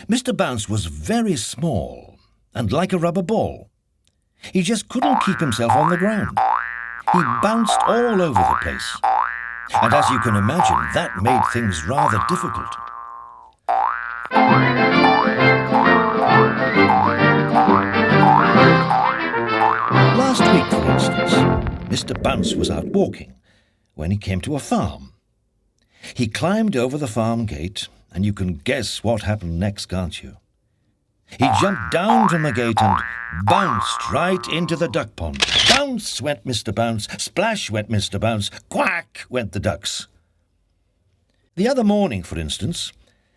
Mr. Bounce was very small and like a rubber ball. He just couldn't keep himself on the ground. He bounced all over the place. And as you can imagine, that made things rather difficult. Last week, for instance, Mr. Bounce was out walking when he came to a farm. He climbed over the farm gate, and you can guess what happened next, can't you? He jumped down from the gate and bounced right into the duck pond. Bounce went Mr. Bounce, splash went Mr. Bounce, quack went the ducks. The other morning, for instance,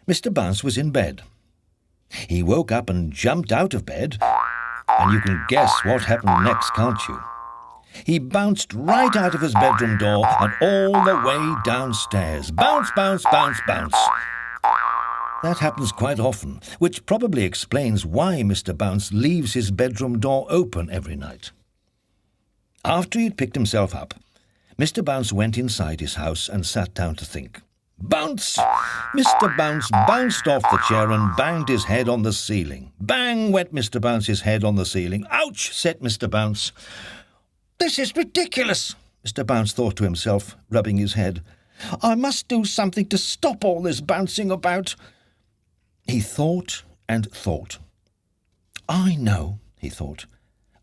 Mr. Bounce was in bed. He woke up and jumped out of bed, and you can guess what happened next, can't you? He bounced right out of his bedroom door and all the way downstairs. Bounce, bounce, bounce, bounce. That happens quite often, which probably explains why Mr. Bounce leaves his bedroom door open every night. After he'd picked himself up, Mr. Bounce went inside his house and sat down to think. Bounce! Mr. Bounce bounced off the chair and banged his head on the ceiling. Bang went Mr. Bounce's head on the ceiling. Ouch! Said Mr. Bounce. This is ridiculous, Mr. Bounce thought to himself, rubbing his head. I must do something to stop all this bouncing about. He thought and thought. I know, he thought.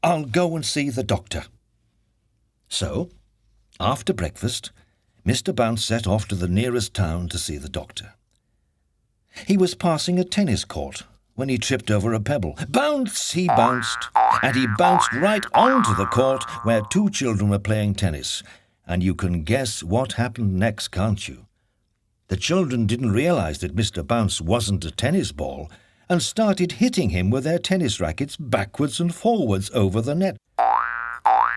I'll go and see the doctor. So, after breakfast, Mr. Bounce set off to the nearest town to see the doctor. He was passing a tennis court when he tripped over a pebble. Bounce! He bounced, and he bounced right onto the court where two children were playing tennis. And you can guess what happened next, can't you? The children didn't realize that Mr. Bounce wasn't a tennis ball and started hitting him with their tennis rackets backwards and forwards over the net.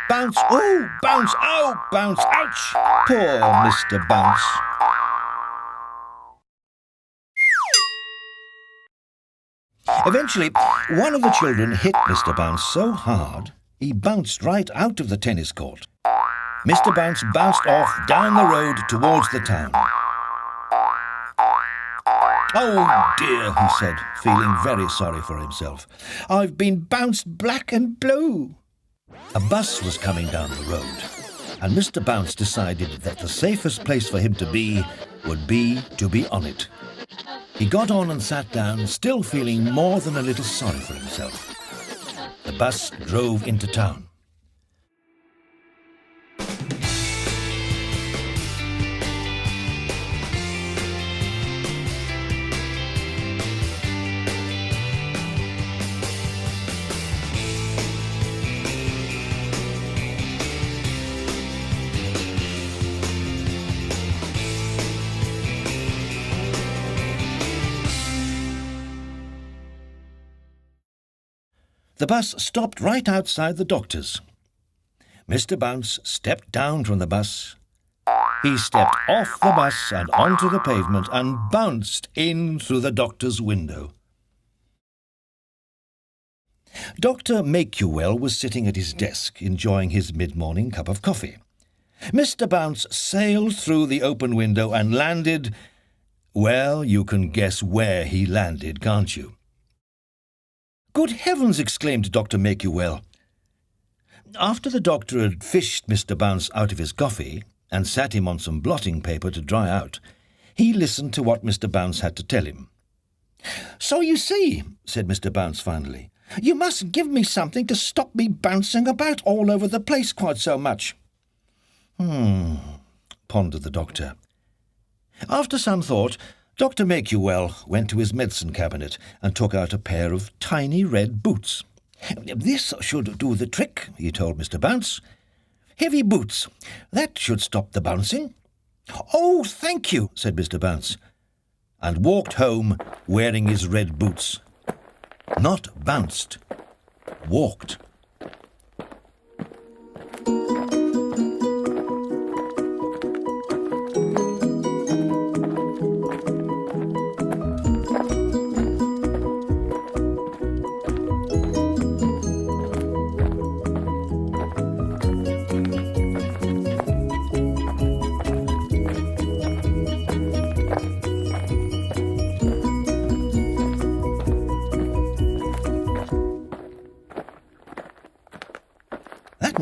Bounce! Oh! Bounce! Oh! Bounce! Ouch! Poor Mr. Bounce. Eventually, one of the children hit Mr. Bounce so hard he bounced right out of the tennis court. Mr. Bounce bounced off down the road towards the town. Oh dear, he said, feeling very sorry for himself. I've been bounced black and blue. A bus was coming down the road, and Mr. Bounce decided that the safest place for him to be would be to be on it. He got on and sat down, still feeling more than a little sorry for himself. The bus drove into town. The bus stopped right outside the doctor's. Mr. Bounce stepped down from the bus. He stepped off the bus and onto the pavement and bounced in through the doctor's window. Dr. Blackwell was sitting at his desk enjoying his mid-morning cup of coffee. Mr. Bounce sailed through the open window and landed... Well, you can guess where he landed, can't you? Good heavens! Exclaimed Dr. Blackwell. After the doctor had fished Mr. Bounce out of his coffee and sat him on some blotting paper to dry out, he listened to what Mr. Bounce had to tell him. So you see, said Mr. Bounce finally, you must give me something to stop me bouncing about all over the place quite so much. Pondered the doctor. After some thought, Dr. Blackwell went to his medicine cabinet and took out a pair of tiny red boots. This should do the trick, he told Mr. Bounce. Heavy boots. That should stop the bouncing. Oh, thank you, said Mr. Bounce, and walked home wearing his red boots. Not bounced, walked.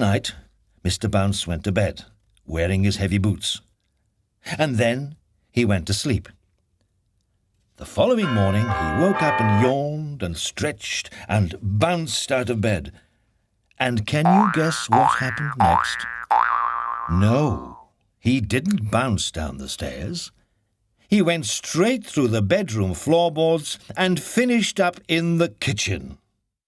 night, Mr. Bounce went to bed, wearing his heavy boots. And then he went to sleep. The following morning he woke up and yawned and stretched and bounced out of bed. And can you guess what happened next? No, he didn't bounce down the stairs. He went straight through the bedroom floorboards and finished up in the kitchen.